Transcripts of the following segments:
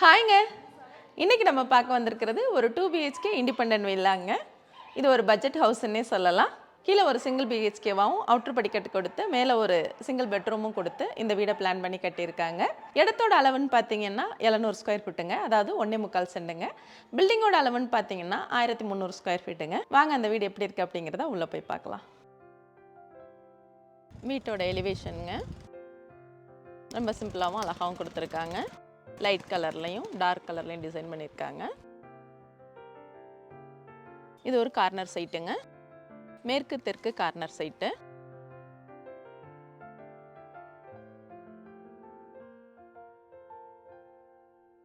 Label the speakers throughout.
Speaker 1: ஹாய்ங்க. இன்னைக்கு நம்ம பார்க்க வந்திருக்கிறது ஒரு 2 பிஹெச்கே இண்டிபெண்டன்ட் வில்லாங்க. இது ஒரு பட்ஜெட் ஹவுஸ்ன்னே சொல்லலாம். கீழே ஒரு சிங்கிள் பிஹெச்கேவாகவும் அவுட்டர் படிக்கட்டு கொடுத்து மேலே ஒரு சிங்கிள் பெட்ரூமும் கொடுத்து இந்த வீடை பிளான் பண்ணி கட்டியிருக்காங்க. இடத்தோட அளவுன்னு பார்த்தீங்கன்னா 700 ஸ்கொயர் ஃபீட்டுங்க, அதாவது 1.25 சென்ட்டுங்க. பில்டிங்கோட அளவுன்னு பார்த்தீங்கன்னா 1300 ஸ்கொயர் ஃபீட்டுங்க. வாங்க அந்த வீடு எப்படி இருக்குது அப்படிங்கிறத உள்ளே போய் பார்க்கலாம். வீட்டோட எலிவேஷனுங்க ரொம்ப சிம்பிளாகவும் அழகாகவும் கொடுத்துருக்காங்க. லைட் கலர்லையும் டார்க் கலர்லையும் டிசைன் பண்ணியிருக்காங்க. இது ஒரு கார்னர் சைட்டுங்க, மேற்கு தெற்கு கார்னர் சைட்டு.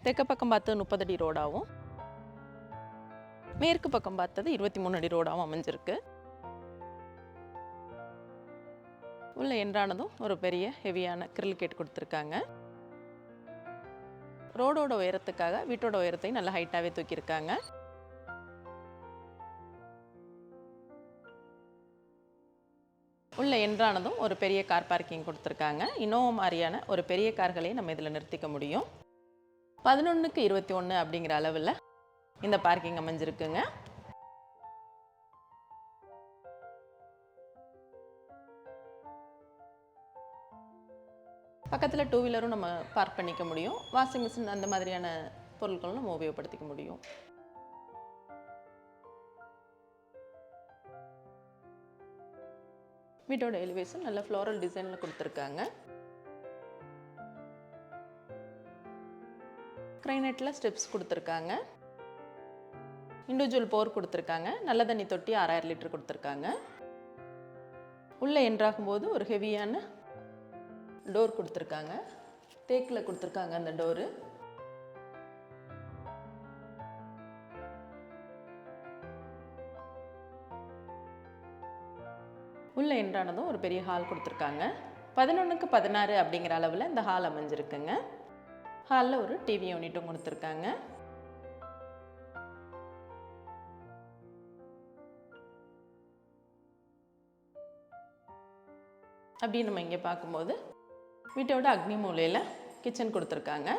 Speaker 1: தெற்கு பக்கம் பார்த்தது 30 அடி ரோடாகவும் மேற்கு பக்கம் பார்த்தது 23 அடி ரோடாகவும் அமைஞ்சிருக்கு. உள்ள என்றானதும் ஒரு பெரிய ஹெவியான கிரில் கேட் கொடுத்துருக்காங்க. ரோடோட உயரத்துக்காக வீட்டோட உயரத்தையும் நல்லா ஹைட்டாகவே தூக்கியிருக்காங்க. உள்ள என்றானதும் ஒரு பெரிய கார் பார்க்கிங் கொடுத்துருக்காங்க. இன்னோவா மாதிரியான ஒரு பெரிய கார்களையும் நம்ம இதில் நிறுத்திக்க முடியும். 11க்கு 21 அப்படிங்கிற அளவில் இந்த பார்க்கிங் அமைஞ்சிருக்குங்க. பக்கத்தில் 2 வீலரும் நம்ம பார்க் பண்ணிக்க முடியும். வாஷிங் மிஷின் அந்த மாதிரியான பொருட்களும் நம்ம உபயோகப்படுத்திக்க முடியும். வீட்டோட எலிவேஷன் நல்ல ஃப்ளோரல் டிசைனில் கொடுத்துருக்காங்க. கிரைனேட்டில் ஸ்டெப்ஸ் கொடுத்துருக்காங்க. இண்டிவிஜுவல் போர் கொடுத்துருக்காங்க. நல்ல தண்ணி தொட்டி 6000 லிட்டர் கொடுத்துருக்காங்க. உள்ளே என்ட்ராகும்போது ஒரு ஹெவியான டோர் கொடுத்துருக்காங்க. தேக்கில் கொடுத்துருக்காங்க அந்த டோரு. உள்ள என்றானதும் ஒரு பெரிய ஹால் கொடுத்துருக்காங்க. 11க்கு 16 அப்படிங்கிற அளவில் இந்த ஹால் அமைஞ்சிருக்குங்க. ஹாலில் ஒரு டிவி யூனிட்டும் கொடுத்துருக்காங்க. அப்படி நம்ம இங்கே பார்க்கும்போது வீட்டோட அக்னி மூலையில் கிச்சன் கொடுத்துருக்காங்க.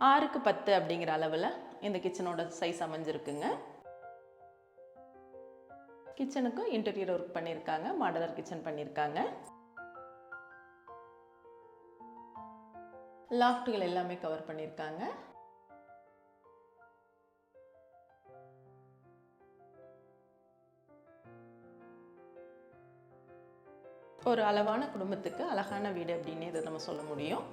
Speaker 1: 6க்கு 10 அப்படிங்கிற அளவில் இந்த கிச்சனோட சைஸ் அமைஞ்சிருக்குங்க. கிச்சனுக்கும் இன்டீரியர் ஒர்க் பண்ணியிருக்காங்க. மாடலர் கிச்சன் பண்ணியிருக்காங்க. லாஃப்ட்டுகள் எல்லாமே கவர் பண்ணியிருக்காங்க. ஒரு அளவான குடும்பத்துக்கு அழகான வீடு அப்படின்னு இதை நம்ம சொல்ல முடியும்.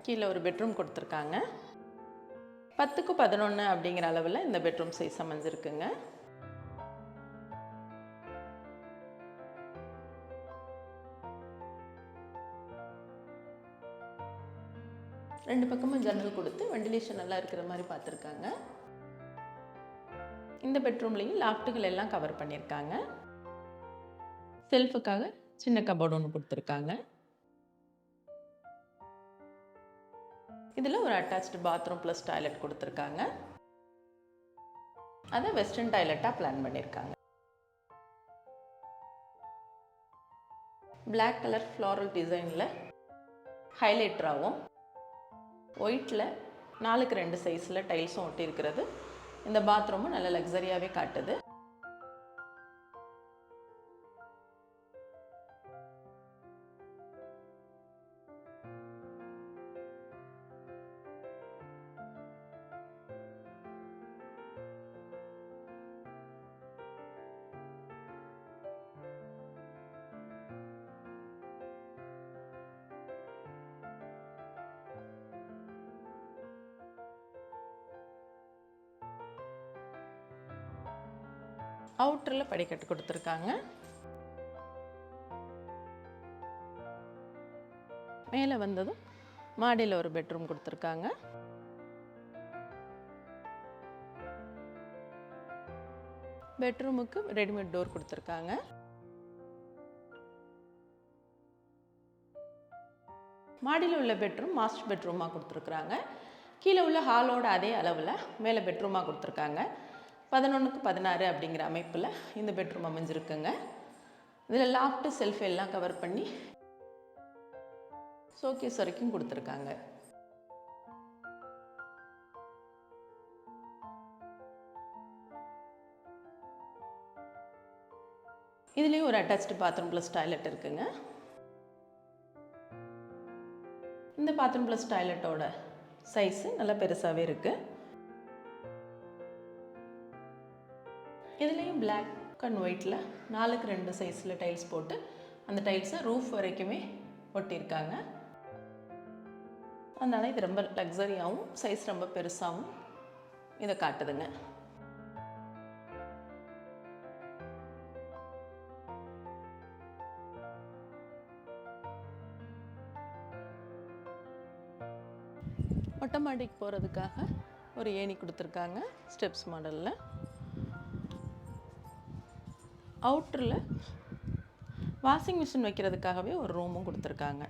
Speaker 1: கீழே ஒரு பெட்ரூம் கொடுத்துருக்காங்க. 10க்கு 11 அப்படிங்கிற அளவில் இந்த பெட்ரூம் சைஸ் அமைஞ்சிருக்குங்க. ரெண்டு பக்கமும் ஜன்னல் கொடுத்து வெண்டிலேஷன் நல்லா இருக்கிற மாதிரி பார்த்துருக்காங்க. இந்த பெட்ரூம்லேயும் லாஃப்ட்டுகள் எல்லாம் கவர் பண்ணியிருக்காங்க. செல்ஃபுக்காக சின்ன கபோர்டு ஒன்று கொடுத்துருக்காங்க. இதில் ஒரு அட்டாச்டு பாத்ரூம் ப்ளஸ் டாய்லெட் கொடுத்துருக்காங்க. அதை வெஸ்டர்ன் டாய்லெட்டாக பிளான் பண்ணியிருக்காங்க. பிளாக் கலர் ஃப்ளாரல் டிசைனில் ஹைலைட்டராகவும் ஒயிட்டில் 4க்கு 2 சைஸில் டைல்ஸும் ஒட்டி இருக்கிறது இந்த பாத்ரூமும் நல்ல லக்ஸரியாகவே காட்டுது. அவுட்டரில் படிக்கட்டு கொடுத்துருக்காங்க. மேலே வந்ததும் மாடியில் ஒரு பெட்ரூம் கொடுத்துருக்காங்க. பெட்ரூமுக்கு ரெடிமேட் டோர் கொடுத்துருக்காங்க. மாடியில் உள்ள பெட்ரூம் மாஸ்டர் பெட்ரூமாக கொடுத்துருக்குறாங்க. கீழே உள்ள ஹாலோட அதே அளவில் மேலே பெட்ரூமாக கொடுத்துருக்காங்க. 11க்கு 16 அப்படிங்கிற அமைப்பில் இந்த பெட்ரூம் அமைஞ்சிருக்குங்க. இதில் லாஃப்ட் செல்ஃப் எல்லாம் கவர் பண்ணி ஷோகேஸ் வரைக்கும் கொடுத்துருக்காங்க. இதுலேயும் ஒரு அட்டாச்டு பாத்ரூம் ப்ளஸ் டாய்லெட் இருக்குங்க. இந்த பாத்ரூம் ப்ளஸ் டாய்லெட்டோட சைஸு நல்லா பெருசாகவே இருக்குது. இதுலேயும் பிளாக் அண்ட் ஒயிட்டில் 4க்கு 2 சைஸில் டைல்ஸ் போட்டு அந்த டைல்ஸை ரூஃப் வரைக்குமே ஒட்டியிருக்காங்க. அதனால் இது ரொம்ப லக்ஸரியாகவும் சைஸ் ரொம்ப பெருசாகவும் இதை காட்டுதுங்க. மொட்டை மாடிக்கு போகிறதுக்காக ஒரு ஏணி கொடுத்துருக்காங்க ஸ்டெப்ஸ் மாடலில். அவுட்டரில் வாஷிங் மிஷின் வைக்கிறதுக்காகவே ஒரு ரூமும் கொடுத்துருக்காங்க.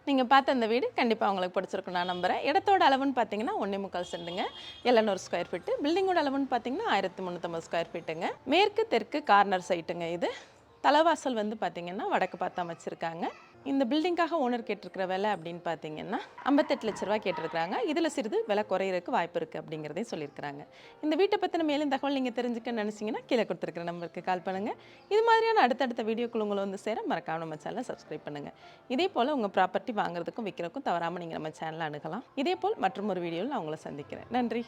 Speaker 1: நீங்கள் பார்த்த அந்த வீடு கண்டிப்பாக உங்களுக்கு பிடிச்சிருக்கும் நான் நம்புகிறேன். இடத்தோட அளவுன்னு பார்த்தீங்கன்னா 1.25 சென்ட்டுங்க, 700 ஸ்கொயர் ஃபீட்டு. பில்டிங்கோட அளவுன்னு பார்த்தீங்கன்னா 1350 ஸ்கொயர் ஃபீட்டுங்க. மேற்கு தெற்கு கார்னர் சைட்டுங்க. இது தலைவாசல் வந்து பார்த்தீங்கன்னா வடக்கு பார்த்து அமைச்சிருக்காங்க. இந்த பில்டிங்காக ஓனர் கேட்டிருக்கிற விலை அப்படின்னு பார்த்தீங்கன்னா 58 லட்ச ரூபா கேட்டிருக்கிறாங்க. இதில் சிறிது விலை குறையிறதுக்கு வாய்ப்பு இருக்குது அப்படிங்கிறதையும் சொல்லியிருக்கிறாங்க. இந்த வீட்டை பற்றின மேலும் தகவல் நீங்கள் தெரிஞ்சுக்க நினச்சிங்கன்னா கீழே கொடுத்துருக்கிற நம்பருக்கு கால் பண்ணுங்கள். இது மாதிரியான அடுத்தடுத்த வீடியோக்குள்ள உங்களை வந்து சேர மறக்காம நம்ம சேனலை சப்ஸ்கிரைப் பண்ணுங்கள். இதே போல் உங்கள் ப்ராப்பர்ட்டி வாங்குறதுக்கும் விற்கிறதுக்கும் தவறாமல் நீங்கள் நம்ம சேனலை அணுகலாம். இதே போல் மற்றும் ஒரு வீடியோவில் நான் உங்களை சந்திக்கிறேன். நன்றி.